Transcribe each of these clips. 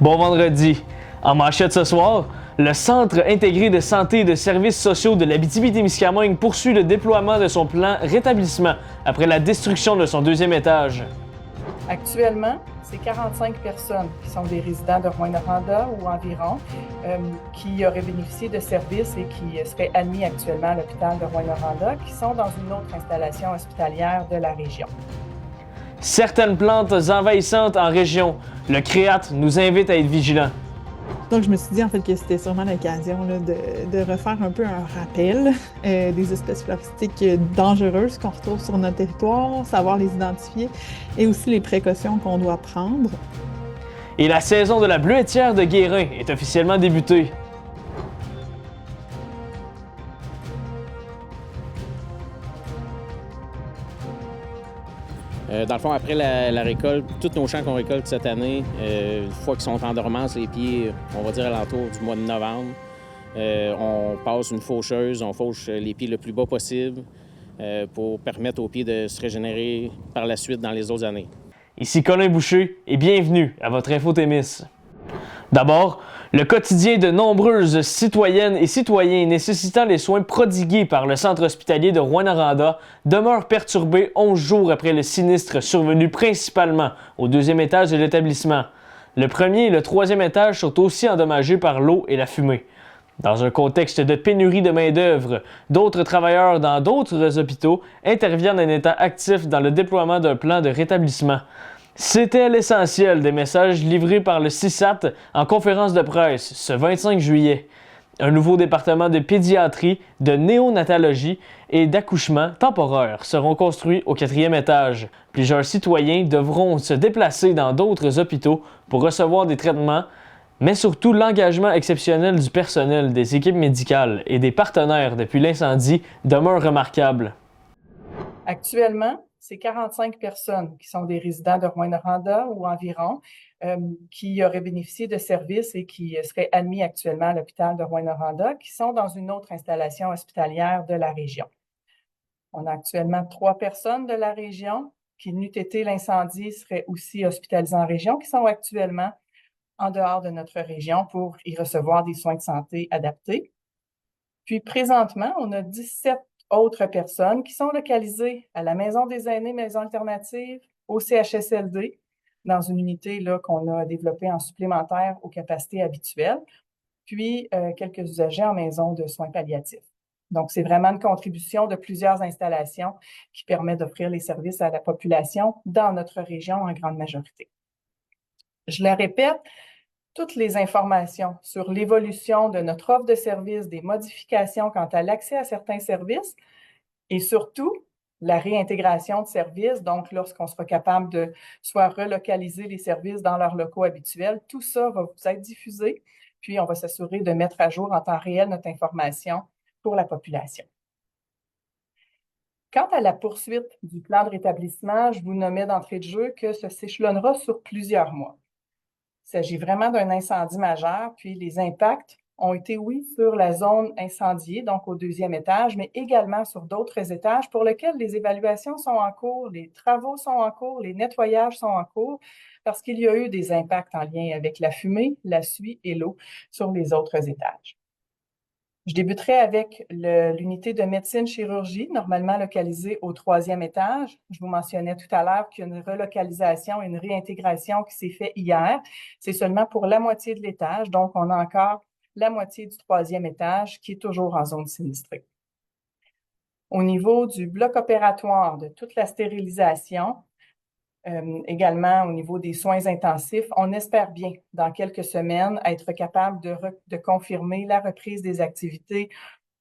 Bon vendredi. En manchette ce soir, le Centre intégré de santé et de services sociaux de l'Abitibi-Témiscamingue poursuit le déploiement de son plan rétablissement après la destruction de son deuxième étage. Actuellement, c'est 45 personnes qui sont des résidents de Rouyn-Noranda ou environ qui auraient bénéficié de services et qui seraient admis actuellement à l'hôpital de Rouyn-Noranda qui sont dans une autre installation hospitalière de la région. Certaines plantes envahissantes en région. Le CREAT nous invite à être vigilants. Donc, je me suis dit en fait que c'était sûrement l'occasion là, de refaire un peu un rappel des espèces floristiques dangereuses qu'on retrouve sur notre territoire, savoir les identifier et aussi les précautions qu'on doit prendre. Et la saison de la bleuetière de Guérin est officiellement débutée. Dans le fond, après la récolte, tous nos champs qu'on récolte cette année, une fois qu'ils sont en dormance, les pieds, on va dire alentour du mois de novembre, on passe une faucheuse, on fauche les pieds le plus bas possible pour permettre aux pieds de se régénérer par la suite dans les autres années. Ici Colin Boucher et bienvenue à votre Info Témis. D'abord, le quotidien de nombreuses citoyennes et citoyens nécessitant les soins prodigués par le centre hospitalier de Rouyn-Noranda demeure perturbé 11 jours après le sinistre survenu principalement au deuxième étage de l'établissement. Le premier et le troisième étage sont aussi endommagés par l'eau et la fumée. Dans un contexte de pénurie de main-d'œuvre, d'autres travailleurs dans d'autres hôpitaux interviennent en état actif dans le déploiement d'un plan de rétablissement. C'était l'essentiel des messages livrés par le CISAT en conférence de presse ce 25 juillet. Un nouveau département de pédiatrie, de néonatologie et d'accouchement temporaire seront construits au 4e étage. Plusieurs citoyens devront se déplacer dans d'autres hôpitaux pour recevoir des traitements, mais surtout l'engagement exceptionnel du personnel, des équipes médicales et des partenaires depuis l'incendie demeure remarquable. Actuellement, c'est 45 personnes qui sont des résidents de Rouyn-Noranda ou environ qui auraient bénéficié de services et qui seraient admis actuellement à l'hôpital de Rouyn-Noranda qui sont dans une autre installation hospitalière de la région. On a actuellement 3 personnes de la région qui, n'eût été l'incendie, seraient aussi hospitalisées en région, qui sont actuellement en dehors de notre région pour y recevoir des soins de santé adaptés. Puis présentement, on a 17 autres personnes qui sont localisées à la Maison des aînés, Maison alternative, au CHSLD, dans une unité là, qu'on a développée en supplémentaire aux capacités habituelles, puis quelques usagers en maison de soins palliatifs. Donc, c'est vraiment une contribution de plusieurs installations qui permet d'offrir les services à la population dans notre région en grande majorité. Je le répète, toutes les informations sur l'évolution de notre offre de services, des modifications quant à l'accès à certains services et surtout la réintégration de services, donc lorsqu'on sera capable de soit relocaliser les services dans leurs locaux habituels, tout ça va vous être diffusé, puis on va s'assurer de mettre à jour en temps réel notre information pour la population. Quant à la poursuite du plan de rétablissement, je vous nommais d'entrée de jeu que ce s'échelonnera sur plusieurs mois. Il s'agit vraiment d'un incendie majeur, puis les impacts ont été, oui, sur la zone incendiée, donc au 2e étage, mais également sur d'autres étages pour lesquels les évaluations sont en cours, les travaux sont en cours, les nettoyages sont en cours, parce qu'il y a eu des impacts en lien avec la fumée, la suie et l'eau sur les autres étages. Je débuterai avec l'unité de médecine-chirurgie, normalement localisée au 3e étage. Je vous mentionnais tout à l'heure qu'il y a une relocalisation et une réintégration qui s'est faite hier. C'est seulement pour la moitié de l'étage, donc on a encore la moitié du 3e étage qui est toujours en zone sinistrée. Au niveau du bloc opératoire, de toute la stérilisation, également au niveau des soins intensifs, on espère bien, dans quelques semaines, être capable de confirmer la reprise des activités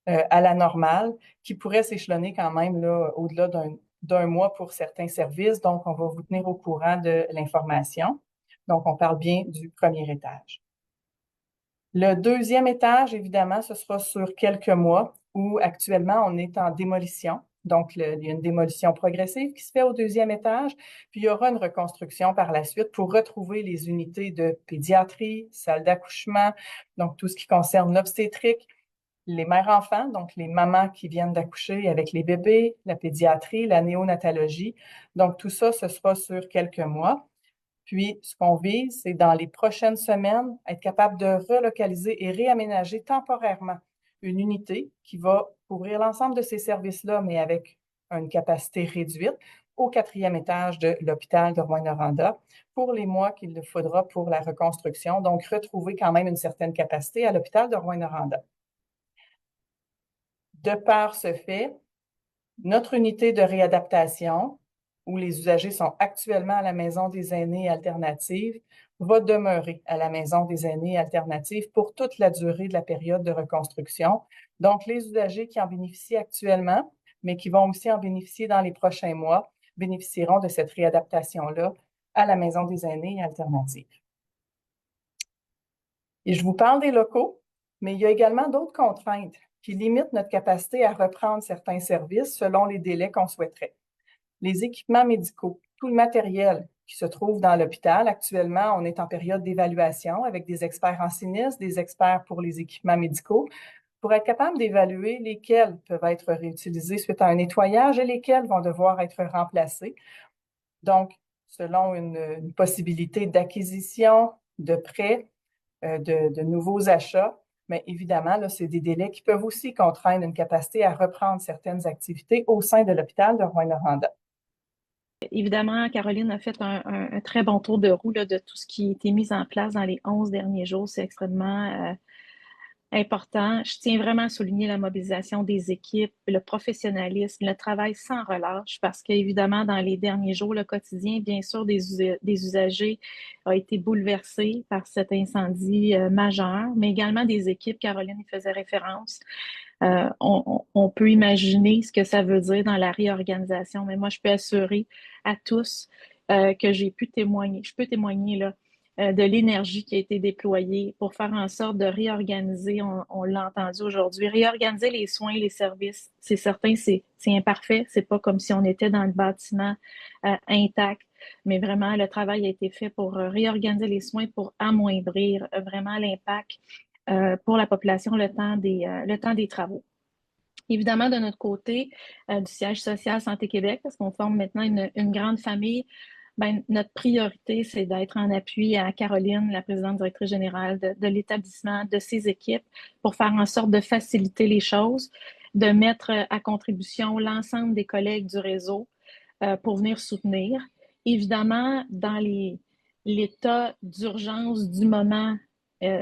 à la normale, qui pourrait s'échelonner quand même là, au-delà d'un mois pour certains services. Donc, on va vous tenir au courant de l'information. Donc, on parle bien du 1er étage. Le 2e étage, évidemment, ce sera sur quelques mois où actuellement, on est en démolition. Donc, il y a une démolition progressive qui se fait au 2e étage, puis il y aura une reconstruction par la suite pour retrouver les unités de pédiatrie, salle d'accouchement, donc tout ce qui concerne l'obstétrique, les mères-enfants, donc les mamans qui viennent d'accoucher avec les bébés, la pédiatrie, la néonatologie. Donc, tout ça, ce sera sur quelques mois. Puis, ce qu'on vise, c'est dans les prochaines semaines, être capable de relocaliser et réaménager temporairement une unité qui va couvrir l'ensemble de ces services-là, mais avec une capacité réduite, au 4e étage de l'hôpital de Rouyn-Noranda pour les mois qu'il le faudra pour la reconstruction. Donc, retrouver quand même une certaine capacité à l'hôpital de Rouyn-Noranda. De par ce fait, notre unité de réadaptation, où les usagers sont actuellement à la Maison des aînés alternative, va demeurer à la Maison des aînés alternative pour toute la durée de la période de reconstruction. Donc, les usagers qui en bénéficient actuellement, mais qui vont aussi en bénéficier dans les prochains mois, bénéficieront de cette réadaptation-là à la Maison des aînés alternative. Et je vous parle des locaux, mais il y a également d'autres contraintes qui limitent notre capacité à reprendre certains services selon les délais qu'on souhaiterait. Les équipements médicaux, tout le matériel qui se trouve dans l'hôpital. Actuellement, on est en période d'évaluation avec des experts en sinistre, des experts pour les équipements médicaux, pour être capable d'évaluer lesquels peuvent être réutilisés suite à un nettoyage et lesquels vont devoir être remplacés. Donc, selon une possibilité d'acquisition, de prêt, de nouveaux achats, mais évidemment, là, c'est des délais qui peuvent aussi contraindre une capacité à reprendre certaines activités au sein de l'hôpital de Rouyn-Noranda. Évidemment, Caroline a fait un très bon tour de roue là, de tout ce qui a été mis en place dans les 11 derniers jours. C'est extrêmement important. Je tiens vraiment à souligner la mobilisation des équipes, le professionnalisme, le travail sans relâche, parce qu'évidemment, dans les derniers jours, le quotidien, bien sûr, des usagers a été bouleversé par cet incendie majeur, mais également des équipes, Caroline y faisait référence. On peut imaginer ce que ça veut dire dans la réorganisation, mais moi, je peux assurer à tous que je peux témoigner là, de l'énergie qui a été déployée pour faire en sorte de réorganiser, on l'a entendu aujourd'hui, réorganiser les soins, les services. C'est certain, c'est imparfait, c'est pas comme si on était dans le bâtiment intact, mais vraiment, le travail a été fait pour réorganiser les soins, pour amoindrir vraiment l'impact pour la population le temps des travaux. Évidemment, de notre côté, du siège social Santé Québec, parce qu'on forme maintenant une grande famille, ben, notre priorité, c'est d'être en appui à Caroline, la présidente directrice générale de l'établissement, de ses équipes, pour faire en sorte de faciliter les choses, de mettre à contribution l'ensemble des collègues du réseau pour venir soutenir. Évidemment, dans l'état d'urgence du moment,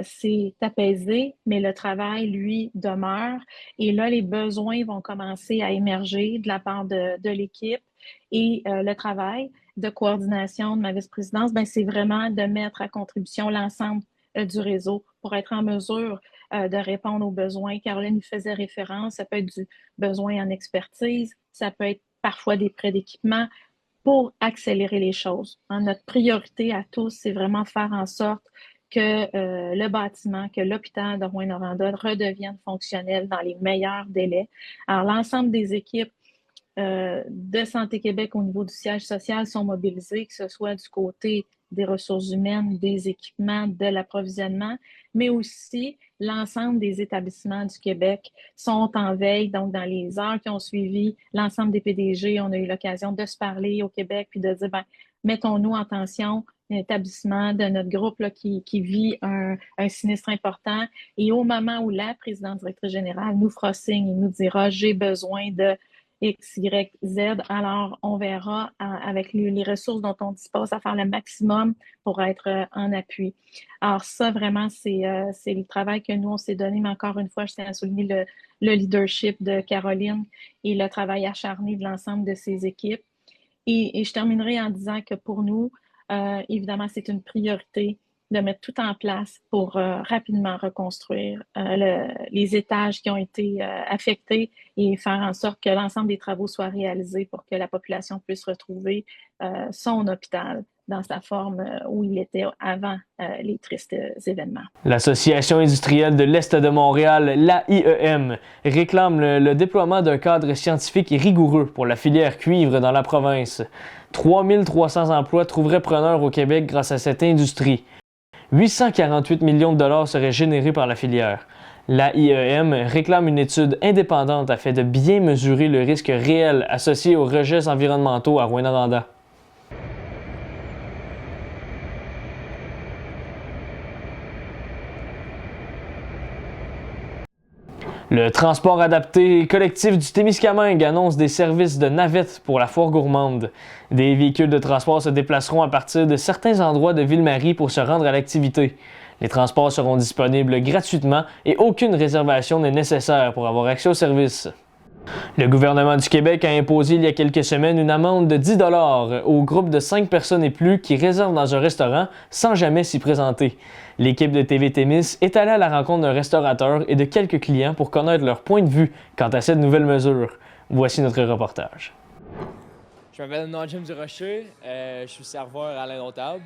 c'est apaisé, mais le travail, lui, demeure. Et là, les besoins vont commencer à émerger de la part de l'équipe. Et le travail de coordination de ma vice-présidence, ben, c'est vraiment de mettre à contribution l'ensemble du réseau pour être en mesure de répondre aux besoins. Caroline y faisait référence, ça peut être du besoin en expertise, ça peut être parfois des prêts d'équipement pour accélérer les choses. Notre priorité à tous, c'est vraiment faire en sorte que le bâtiment, que l'hôpital de Rouyn-Noranda redevienne fonctionnel dans les meilleurs délais. Alors, l'ensemble des équipes de Santé Québec au niveau du siège social sont mobilisées, que ce soit du côté des ressources humaines, des équipements, de l'approvisionnement, mais aussi l'ensemble des établissements du Québec sont en veille. Donc, dans les heures qui ont suivi, l'ensemble des PDG, on a eu l'occasion de se parler au Québec puis de dire, ben, mettons-nous en tension, un établissement de notre groupe là, qui vit un sinistre important. Et au moment où la présidente directrice générale nous fera signe et nous dira, j'ai besoin de X, Y, Z, alors on verra avec les ressources dont on dispose à faire le maximum pour être en appui. Alors ça, vraiment, c'est le travail que nous, on s'est donné, mais encore une fois, je tiens à souligner le leadership de Caroline et le travail acharné de l'ensemble de ses équipes. Et je terminerai en disant que pour nous, évidemment, c'est une priorité de mettre tout en place pour rapidement reconstruire les étages qui ont été affectés et faire en sorte que l'ensemble des travaux soient réalisés pour que la population puisse retrouver son hôpital dans sa forme où il était avant les tristes événements. L'Association industrielle de l'Est de Montréal, l'AIEM, réclame le déploiement d'un cadre scientifique et rigoureux pour la filière cuivre dans la province. 3300 emplois trouveraient preneur au Québec grâce à cette industrie. 848 millions de dollars seraient générés par la filière. L'AIEM réclame une étude indépendante afin de bien mesurer le risque réel associé aux rejets environnementaux à Rouyn-Noranda. Le transport adapté collectif du Témiscamingue annonce des services de navette pour la foire gourmande. Des véhicules de transport se déplaceront à partir de certains endroits de Ville-Marie pour se rendre à l'activité. Les transports seront disponibles gratuitement et aucune réservation n'est nécessaire pour avoir accès au service. Le gouvernement du Québec a imposé il y a quelques semaines une amende de 10 $ aux groupes de 5 personnes et plus qui réservent dans un restaurant sans jamais s'y présenter. L'équipe de TV Témis est allée à la rencontre d'un restaurateur et de quelques clients pour connaître leur point de vue quant à cette nouvelle mesure. Voici notre reportage. Je m'appelle Noah James Durocher, je suis serveur à l'Indomptable.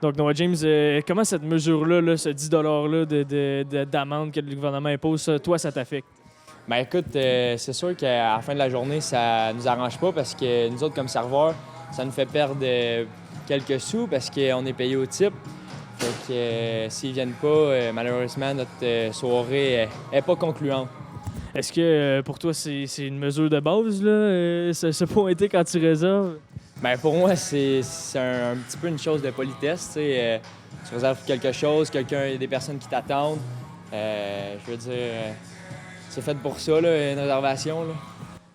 Donc, Noah James, comment cette mesure-là, ce 10 $ d'amende que le gouvernement impose, toi, ça t'affecte? Ben écoute, c'est sûr qu'à la fin de la journée, ça nous arrange pas parce que nous autres, comme serveurs, ça nous fait perdre quelques sous parce qu'on est payé au type. Fait que s'ils viennent pas, malheureusement, notre soirée est pas concluante. Est-ce que pour toi, c'est une mesure de base, là, se pointer quand tu réserves? Ben pour moi, c'est un petit peu une chose de politesse. Tu réserves quelque chose, il y a des personnes qui t'attendent. Je veux dire, c'est fait pour ça, là, une réservation. Là.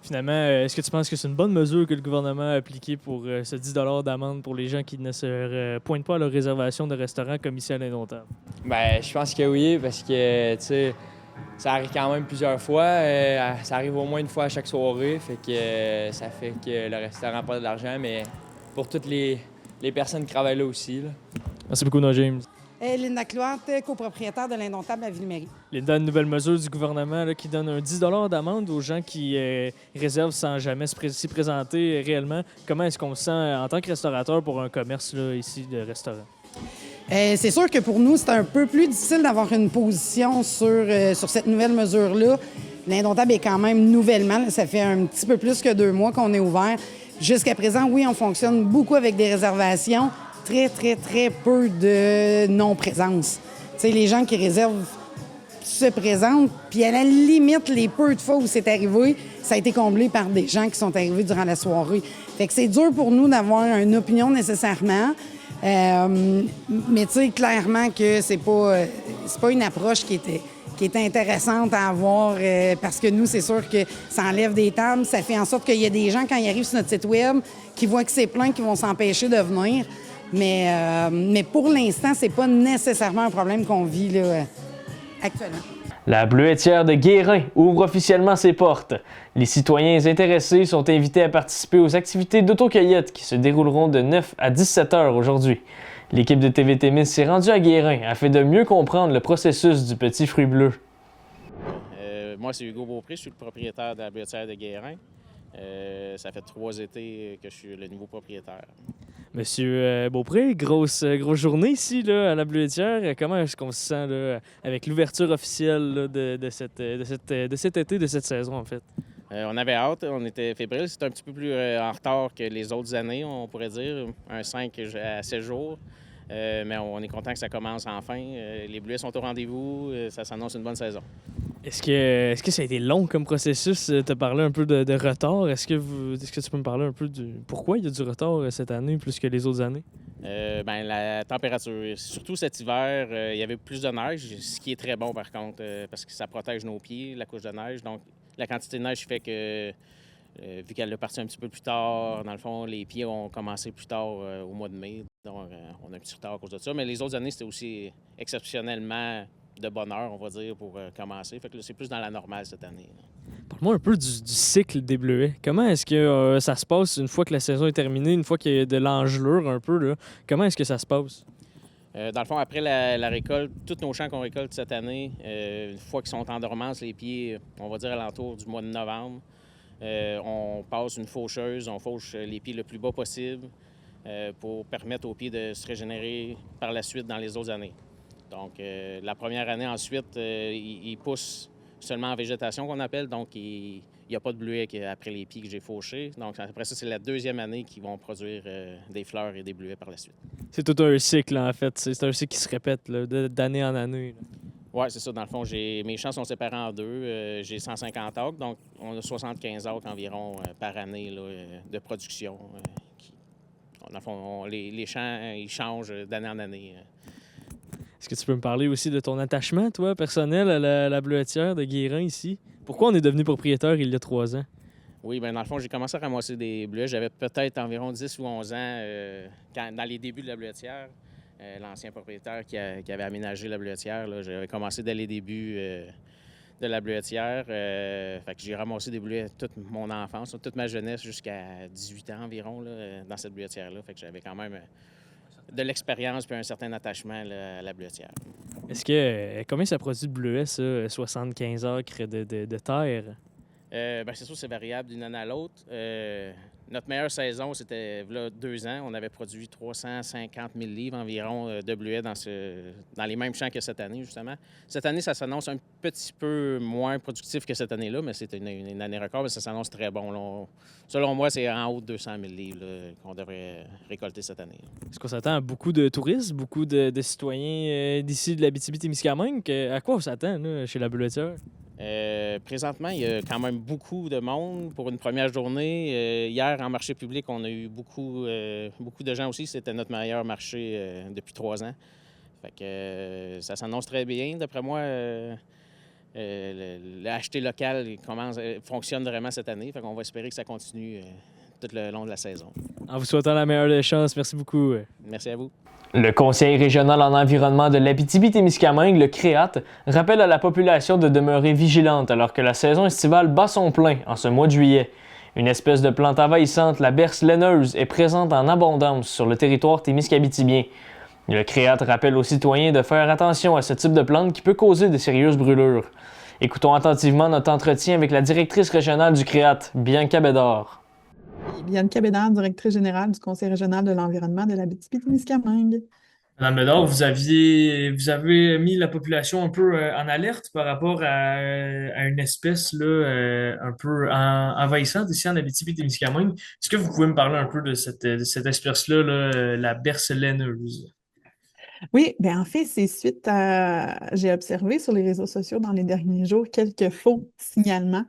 Finalement, est-ce que tu penses que c'est une bonne mesure que le gouvernement a appliquée pour ce 10 $ d'amende pour les gens qui ne se pointent pas à leur réservation de restaurant comme ici à l'Indomptable? Ben, je pense que oui, parce que, tu sais, ça arrive quand même plusieurs fois. Ça arrive au moins une fois à chaque soirée, fait que ça fait que le restaurant perd de l'argent, mais pour toutes les personnes qui travaillent là aussi. Là. Merci beaucoup, Noah James. Linda Cloante, copropriétaire de l'Indomptable à Ville-Marie. Linda, une nouvelle mesure du gouvernement là, qui donne un 10 $ d'amende aux gens qui réservent sans jamais s'y présenter réellement. Comment est-ce qu'on se sent en tant que restaurateur pour un commerce là, ici de restaurant? C'est sûr que pour nous, c'est un peu plus difficile d'avoir une position sur cette nouvelle mesure-là. L'Indomptable est quand même nouvellement, là, ça fait un petit peu plus que 2 mois qu'on est ouvert. Jusqu'à présent, oui, on fonctionne beaucoup avec des réservations. Très, très, très peu de non-présence. Tu sais, les gens qui réservent se présentent, puis à la limite, les peu de fois où c'est arrivé, ça a été comblé par des gens qui sont arrivés durant la soirée. Fait que c'est dur pour nous d'avoir une opinion nécessairement, mais tu sais, clairement que c'est pas une approche qui est intéressante à avoir parce que nous, c'est sûr que ça enlève des tables, ça fait en sorte qu'il y a des gens, quand ils arrivent sur notre site web, qui voient que c'est plein, qui vont s'empêcher de venir. Mais pour l'instant, c'est pas nécessairement un problème qu'on vit là, actuellement. La Bleuetière de Guérin ouvre officiellement ses portes. Les citoyens intéressés sont invités à participer aux activités d'autocueillette qui se dérouleront de 9 à 17 heures aujourd'hui. L'équipe de TV Témis s'est rendue à Guérin afin de mieux comprendre le processus du petit fruit bleu. Moi, c'est Hugo Beaupré, je suis le propriétaire de la Bleuetière de Guérin. Ça fait 3 étés que je suis le nouveau propriétaire. Monsieur Beaupré, grosse journée ici là, à la Bleuetière. Comment est-ce qu'on se sent là, avec l'ouverture officielle là, de cet été, de cette saison en fait? On avait hâte, on était fébrile. C'est un petit peu plus en retard que les autres années, on pourrait dire, un 5 à 7 jours. Mais on est content que ça commence enfin. Les Bleuets sont au rendez-vous, ça s'annonce une bonne saison. Est-ce que ça a été long comme processus? Tu as parlé un peu de retard. Est-ce que tu peux me parler un peu du pourquoi il y a du retard cette année plus que les autres années? La température. Surtout cet hiver, il y avait plus de neige, ce qui est très bon par contre, parce que ça protège nos pieds, la couche de neige. Donc, la quantité de neige fait que, vu qu'elle est partie un petit peu plus tard, dans le fond, les pieds ont commencé plus tard au mois de mai. Donc, on a un petit retard à cause de ça. Mais les autres années, c'était aussi exceptionnellement de bonne heure, on va dire, pour commencer. Fait que là, c'est plus dans la normale cette année. Parle-moi un peu du cycle des Bleuets. Comment est-ce que ça se passe une fois que la saison est terminée, une fois qu'il y a de l'engelure un peu? Là? Comment est-ce que ça se passe? Dans le fond, après la récolte, tous nos champs qu'on récolte cette année, une fois qu'ils sont en dormance, les pieds, on va dire alentour du mois de novembre, on passe une faucheuse, on fauche les pieds le plus bas possible pour permettre aux pieds de se régénérer par la suite dans les autres années. Donc, la première année, ensuite, ils poussent seulement en végétation qu'on appelle, donc il n'y a pas de bleuets après les pieds que j'ai fauchés. Donc, après ça, c'est la deuxième année qu'ils vont produire des fleurs et des bleuets par la suite. C'est tout un cycle, en fait. C'est un cycle qui se répète là, d'année en année. Oui, c'est ça. Dans le fond, mes champs sont séparés en deux. J'ai 150 acres, donc on a 75 acres environ par année là, de production. Dans le fond, les champs, ils changent d'année en année. Est-ce que tu peux me parler aussi de ton attachement, toi, personnel, à la bleuetière de Guérin ici? Pourquoi on est devenu propriétaire il y a 3 ans? Oui, bien, dans le fond, j'ai commencé à ramasser des bleuets. J'avais peut-être environ 10 ou 11 ans dans les débuts de la bleuetière. L'ancien propriétaire qui avait aménagé la bleuetière, là, j'avais commencé dès les débuts de la bleuetière. Fait que j'ai ramassé des bleuets toute mon enfance, toute ma jeunesse, jusqu'à 18 ans environ là, dans cette bleuetière-là. Fait que j'avais quand même de l'expérience et un certain attachement là, à la bleuetière. Est-ce que combien ça produit de bleuets, ça, 75 acres de terre? Bien, c'est sûr, c'est variable d'une année à l'autre. Notre meilleure saison, c'était là, 2 ans. On avait produit 350 000 livres environ de bleuets dans les mêmes champs que cette année, justement. Cette année, ça s'annonce un petit peu moins productif que cette année-là, mais c'est une année record, mais ça s'annonce très bon. Là. Selon moi, c'est en haut de 200 000 livres là, qu'on devrait récolter cette année. Est-ce qu'on s'attend à beaucoup de touristes, beaucoup de citoyens d'ici de l'Abitibi-Témiscamingue? À quoi on s'attend là, chez la bleuetière? Présentement, il y a quand même beaucoup de monde pour une première journée. Hier, en marché public, on a eu beaucoup de gens aussi. C'était notre meilleur marché depuis 3 ans. Fait que ça s'annonce très bien. D'après moi, l'acheter local fonctionne vraiment cette année. Fait qu'on va espérer que ça continue tout le long de la saison. En vous souhaitant la meilleure des chances, merci beaucoup. Merci à vous. Le Conseil régional en environnement de l'Abitibi-Témiscamingue, le CREAT, rappelle à la population de demeurer vigilante alors que la saison estivale bat son plein en ce mois de juillet. Une espèce de plante envahissante, la berce laineuse, est présente en abondance sur le territoire témiscabitibien. Le CREAT rappelle aux citoyens de faire attention à ce type de plante qui peut causer de sérieuses brûlures. Écoutons attentivement notre entretien avec la directrice régionale du CREAT, Bianca Bédard. Bianca Bédard, directrice générale du Conseil régional de l'environnement de l'Abitibi-Témiscamingue. Madame Bédard, vous avez mis la population un peu en alerte par rapport à une espèce là, un peu envahissante ici en Abitibi-Témiscamingue. Est-ce que vous pouvez me parler un peu de cette espèce-là, là, la berce laineuse? Oui, bien en fait, c'est suite à... J'ai observé sur les réseaux sociaux dans les derniers jours quelques faux signalements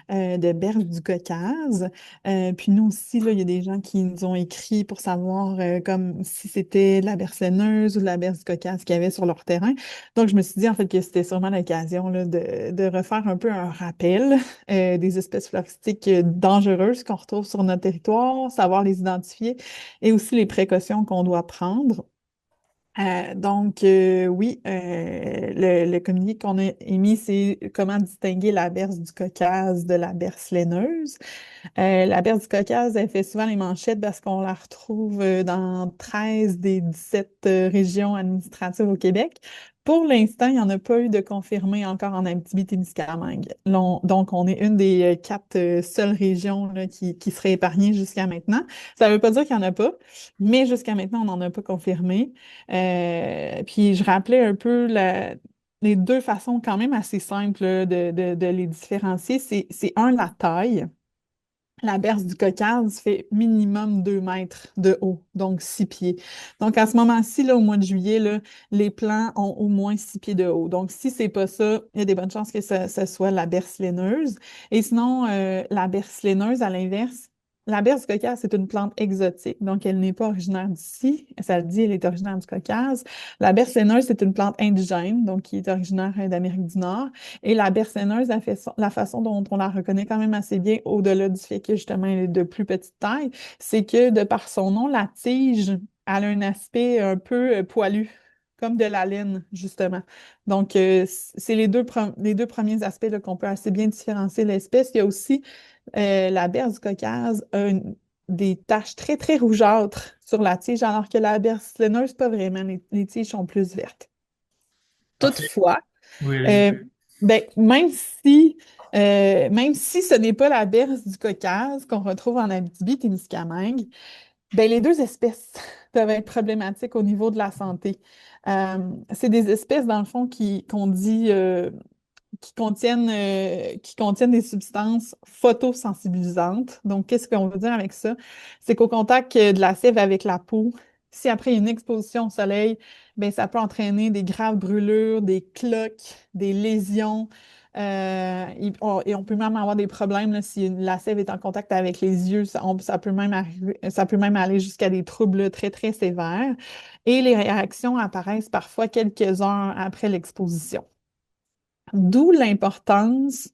de berce du Caucase. Puis nous aussi, là, il y a des gens qui nous ont écrit pour savoir comme si c'était de la berce laineuse ou de la berce du Caucase qu'il y avait sur leur terrain. Donc, je me suis dit en fait que c'était sûrement l'occasion là, de refaire un peu un rappel des espèces floristiques dangereuses qu'on retrouve sur notre territoire, savoir les identifier et aussi les précautions qu'on doit prendre. Oui, le communiqué qu'on a émis, c'est comment distinguer la berce du Caucase de la berce laineuse. La berce du Caucase, elle fait souvent les manchettes parce qu'on la retrouve dans 13 des 17 régions administratives au Québec. Pour l'instant, il n'y en a pas eu de confirmé encore en Abitibi-Témiscamingue. Donc, on est une des 4 seules régions là, qui serait épargnée jusqu'à maintenant. Ça ne veut pas dire qu'il n'y en a pas, mais jusqu'à maintenant, on n'en a pas confirmé. Puis, je rappelais un peu les deux façons quand même assez simples là, de les différencier. C'est la taille. La berce du Caucase fait minimum 2 mètres de haut, donc 6 pieds. Donc, à ce moment-ci, là, au mois de juillet, là, les plants ont au moins 6 pieds de haut. Donc, si c'est pas ça, il y a des bonnes chances que ça soit la berce laineuse. Et sinon, la berce laineuse, à l'inverse, la berce du Caucase, c'est une plante exotique, donc elle n'est pas originaire d'ici. Ça le dit, elle est originaire du Caucase. La berce laineuse, c'est une plante indigène, donc qui est originaire d'Amérique du Nord. Et la berce laineuse, la façon dont on la reconnaît quand même assez bien, au-delà du fait que justement elle est de plus petite taille, c'est que de par son nom, la tige, elle a un aspect un peu poilu, comme de la laine, justement. Donc, c'est les deux premiers aspects là, qu'on peut assez bien différencier l'espèce. Il y a aussi la berce du Caucase a des taches très, très rougeâtres sur la tige, alors que la berce laineuse, pas vraiment. Les tiges sont plus vertes. Toutefois, Oui, ben, même si ce n'est pas la berce du Caucase qu'on retrouve en Abitibi-Témiscamingue, ben, les deux espèces peuvent être problématiques au niveau de la santé. C'est des espèces, dans le fond, qu'on dit qui contiennent des substances photosensibilisantes. Donc, qu'est-ce qu'on veut dire avec ça? C'est qu'au contact de la sève avec la peau, si après une exposition au soleil, bien, ça peut entraîner des graves brûlures, des cloques, des lésions. Et on peut même avoir des problèmes là, si la sève est en contact avec les yeux. Ça peut même aller jusqu'à des troubles très, très sévères. et les réactions apparaissent parfois quelques heures après l'exposition. D'où l'importance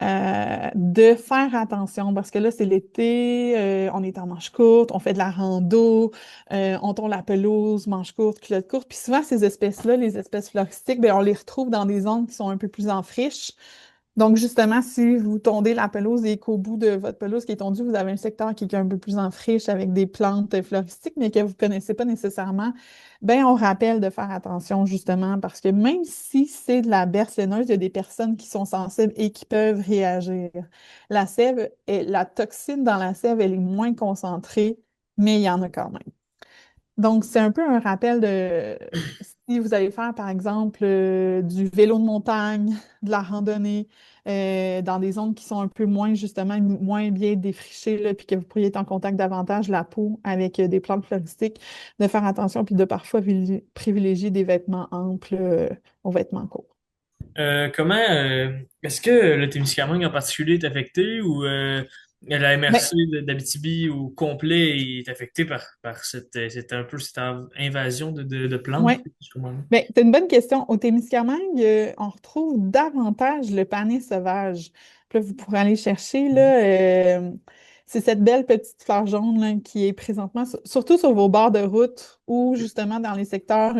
de faire attention parce que là, c'est l'été, on est en manche courte, on fait de la rando, on tourne la pelouse, manche courte, culotte courte. Puis souvent, ces espèces-là, les espèces floristiques, bien, on les retrouve dans des zones qui sont un peu plus en friche. Donc, justement, si vous tondez la pelouse et qu'au bout de votre pelouse qui est tondue, vous avez un secteur qui est un peu plus en friche avec des plantes floristiques, mais que vous ne connaissez pas nécessairement, ben on rappelle de faire attention, justement, parce que même si c'est de la berce laineuse, il y a des personnes qui sont sensibles et qui peuvent réagir. La sève, la toxine dans la sève, elle est moins concentrée, mais il y en a quand même. Donc, c'est un peu un rappel de si vous allez faire, par exemple, du vélo de montagne, de la randonnée, dans des zones qui sont un peu moins, justement, moins bien défrichées, là, puis que vous pourriez être en contact davantage la peau avec des plantes floristiques, de faire attention, puis de parfois privilégier des vêtements amples aux vêtements courts. Est-ce que le Témiscamingue en particulier est affecté ou la Ben, MRC d'Abitibi au complet est affecté par cette invasion de plantes? ouais. Bien, c'est une bonne question. Au Témiscamingue, on retrouve davantage le panais sauvage. Puis là, vous pourrez aller chercher, là, c'est cette belle petite fleur jaune là, qui est présentement, surtout sur vos bords de route ou justement dans les secteurs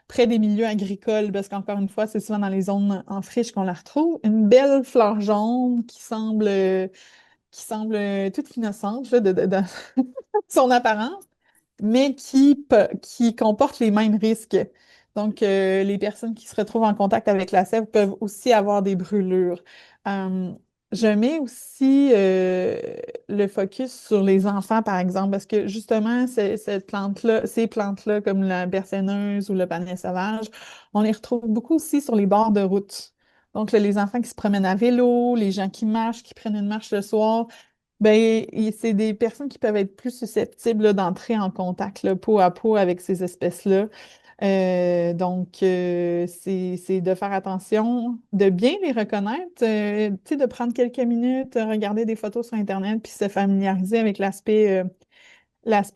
près des milieux agricoles, parce qu'encore une fois, c'est souvent dans les zones en friche qu'on la retrouve. Une belle fleur jaune qui semble toute innocente là, de son apparence mais qui comportent les mêmes risques. Donc, les personnes qui se retrouvent en contact avec la sève peuvent aussi avoir des brûlures. Euh, je mets aussi le focus sur les enfants, par exemple, parce que justement, cette plante-là, ces plantes-là, comme la berceneuse ou le panais sauvage, on les retrouve beaucoup aussi sur les bords de route. Donc, là, les enfants qui se promènent à vélo, les gens qui marchent, qui prennent une marche le soir, ben, c'est des personnes qui peuvent être plus susceptibles là, d'entrer en contact là, peau à peau avec ces espèces-là. Donc, c'est de faire attention, de bien les reconnaître, tu sais, de prendre quelques minutes, regarder des photos sur Internet, puis se familiariser avec l'aspect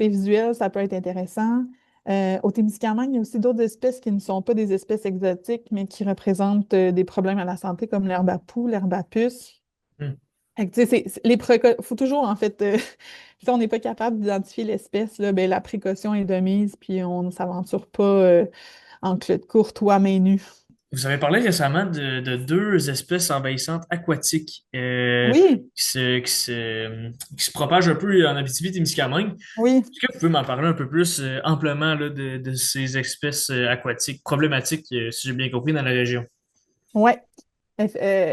visuel, ça peut être intéressant. Au Témiscamingue, il y a aussi d'autres espèces qui ne sont pas des espèces exotiques, mais qui représentent des problèmes à la santé, comme l'herbe à poux, l'herbe à puce. Hmm. Fait que, tu sais, faut toujours, en fait, si on n'est pas capable d'identifier l'espèce, là, ben, la précaution est de mise, puis on ne s'aventure pas en culotte courte ou à main nue. Vous avez parlé récemment de deux espèces envahissantes aquatiques Oui, qui se propagent un peu en Abitibi-Témiscamingue. oui, Est-ce que vous pouvez m'en parler un peu plus amplement là, de ces espèces aquatiques problématiques, si j'ai bien compris, dans la région? ouais.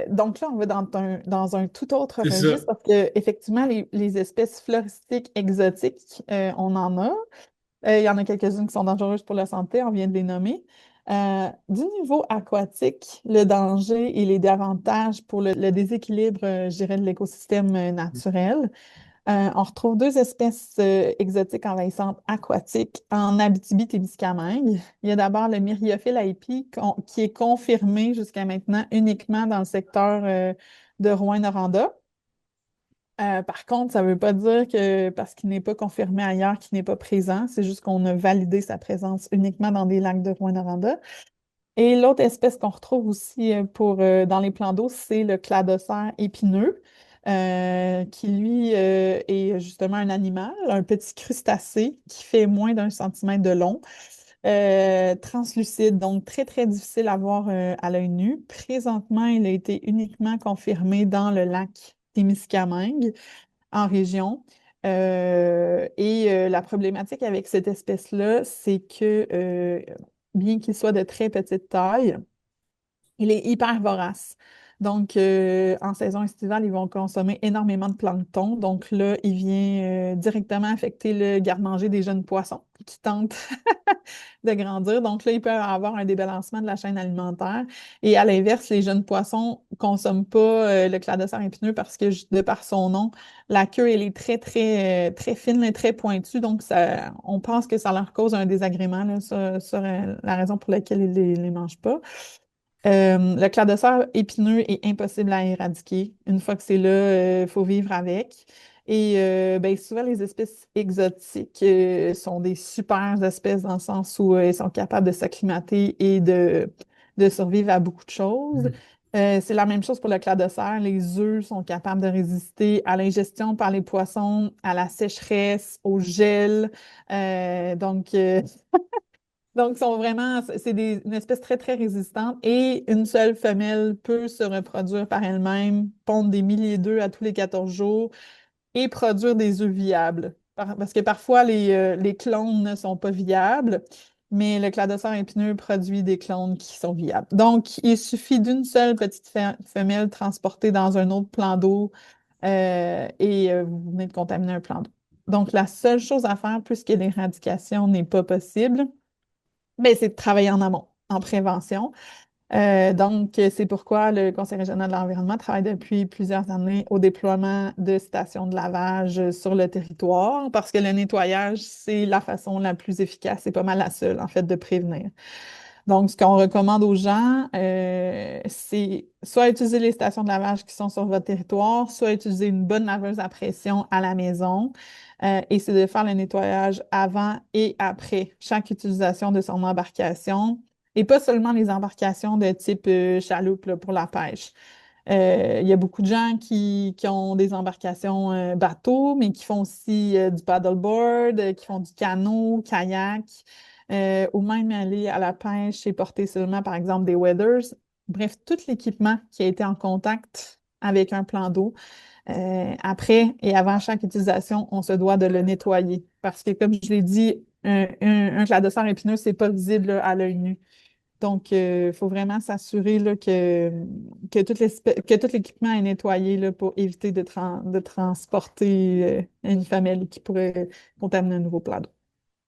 Donc là, on va dans un tout autre C'est ça. registre parce que effectivement, les espèces floristiques exotiques, on en a. Il y en a quelques-unes qui sont dangereuses pour la santé, on vient de les nommer. Du niveau aquatique, le danger, il est davantage pour le déséquilibre, je dirais, de l'écosystème naturel. On retrouve deux espèces exotiques envahissantes aquatiques en Abitibi-Témiscamingue. Il y a d'abord le Myriophile aipi qui est confirmé jusqu'à maintenant uniquement dans le secteur de Rouyn-Noranda. Par contre, ça ne veut pas dire que parce qu'il n'est pas confirmé ailleurs, qu'il n'est pas présent. C'est juste qu'on a validé sa présence uniquement dans des lacs de Rouyn-Noranda. Et l'autre espèce qu'on retrouve aussi dans les plans d'eau, c'est le cladocère épineux, qui lui est justement un animal, un petit crustacé qui fait moins d'1 centimètre de long, translucide, donc très très difficile à voir à l'œil nu. Présentement, il a été uniquement confirmé dans le lac Témiscamingue en région. La problématique avec cette espèce-là, c'est que bien qu'il soit de très petite taille, il est hyper vorace. Donc, en saison estivale, ils vont consommer énormément de plancton. Donc là, il vient directement affecter le garde-manger des jeunes poissons qui tentent de grandir. Donc là, il peut avoir un débalancement de la chaîne alimentaire. Et à l'inverse, les jeunes poissons ne consomment pas le cladocère épineux parce que, de par son nom, la queue, elle est très, très, très fine et très pointue. Donc, on pense que ça leur cause un désagrément, là, sur la raison pour laquelle ils ne les mangent pas. Le cladocère épineux est impossible à éradiquer. Une fois que c'est là, il faut vivre avec. Et ben, souvent, les espèces exotiques sont des super espèces dans le sens où elles sont capables de s'acclimater et de survivre à beaucoup de choses. C'est la même chose pour le cladocère. Les œufs sont capables de résister à l'ingestion par les poissons, à la sécheresse, au gel. Donc, sont vraiment, une espèce très, très résistante et une seule femelle peut se reproduire par elle-même, pondre des milliers d'œufs à tous les 14 jours et produire des œufs viables. Parce que parfois, les clones ne sont pas viables, mais le cladocère épineux produit des clones qui sont viables. Donc, il suffit d'une seule petite femelle transportée dans un autre plan d'eau et vous venez de contaminer un plan d'eau. Donc, la seule chose à faire, puisque l'éradication n'est pas possible, ben, c'est de travailler en amont, en prévention. Donc, c'est pourquoi le Conseil régional de l'environnement travaille depuis plusieurs années au déploiement de stations de lavage sur le territoire, parce que le nettoyage, c'est la façon la plus efficace, c'est pas mal la seule, en fait, de prévenir. Donc, ce qu'on recommande aux gens, c'est soit utiliser les stations de lavage qui sont sur votre territoire, soit utiliser une bonne laveuse à pression à la maison. Et c'est de faire le nettoyage avant et après chaque utilisation de son embarcation. Et pas seulement les embarcations de type chaloupe là, pour la pêche. Il y a beaucoup de gens qui ont des embarcations bateaux, mais qui font aussi du paddleboard, qui font du canot, kayak, ou même aller à la pêche et porter seulement, par exemple, des waders. Bref, tout l'équipement qui a été en contact avec un plan d'eau. Après et avant chaque utilisation, on se doit de le nettoyer. Parce que, comme je l'ai dit, un cladocère épineux, c'est pas visible là, à l'œil nu. Donc, il faut vraiment s'assurer là, que tout l'équipement est nettoyé là, pour éviter de transporter une femelle qui pourrait contaminer un nouveau plan d'eau.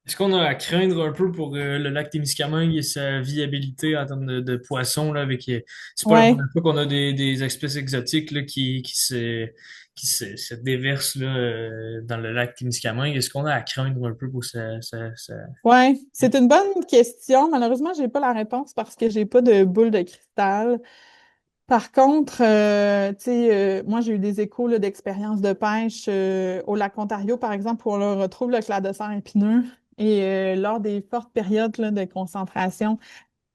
Est-ce qu'on a à craindre un peu pour le lac Témiscamingue et sa viabilité en termes de poissons, là, avec, c'est pas la Ouais. première fois qu'on a des espèces exotiques là, qui se déversent là, dans le lac Témiscamingue. Est-ce qu'on a à craindre un peu pour ça? Oui, c'est une bonne question. Malheureusement, je n'ai pas la réponse parce que j'ai pas de boule de cristal. Par contre, tu sais, moi, j'ai eu des échos là, d'expériences de pêche au lac Ontario, par exemple, où on retrouve le cladocère épineux. Et lors des fortes périodes là, de concentration,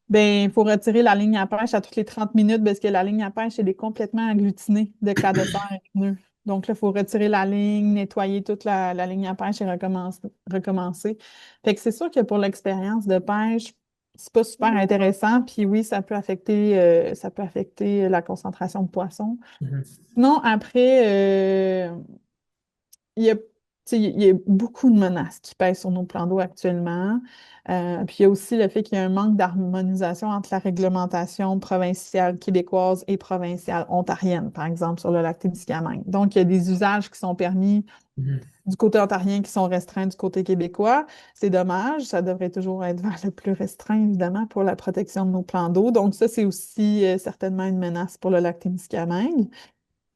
ben, il faut retirer la ligne à pêche à toutes les 30 minutes parce que la ligne à pêche, elle est complètement agglutinée de cladocère épineux. Donc là, il faut retirer la ligne, nettoyer toute la ligne à pêche et recommencer. Fait que c'est sûr que pour l'expérience de pêche, c'est pas super intéressant. Puis oui, ça peut affecter la concentration de poissons. Mhm. Non, après, il y a, tu sais, il y a beaucoup de menaces qui pèsent sur nos plans d'eau actuellement. Puis il y a aussi le fait qu'il y a un manque d'harmonisation entre la réglementation provinciale québécoise et provinciale ontarienne, par exemple, sur le lac Témiscamingue. Donc, il y a des usages qui sont permis Mhm. du côté ontarien qui sont restreints du côté québécois. C'est dommage, ça devrait toujours être vers le plus restreint, évidemment, pour la protection de nos plans d'eau. Donc, ça, c'est aussi certainement une menace pour le lac Témiscamingue.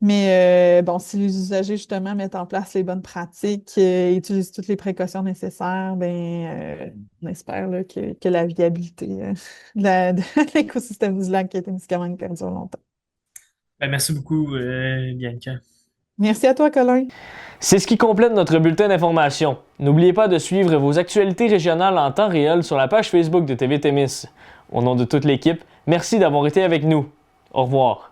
Mais bon, si les usagers, justement, mettent en place les bonnes pratiques, utilisent toutes les précautions nécessaires, on espère là, que la viabilité de l'écosystème du lac Témiscamingue perdure longtemps. Ben, merci beaucoup, Bianca. Merci à toi, Colin. C'est ce qui complète notre bulletin d'information. N'oubliez pas de suivre vos actualités régionales en temps réel sur la page Facebook de TV Témis. Au nom de toute l'équipe, merci d'avoir été avec nous. Au revoir.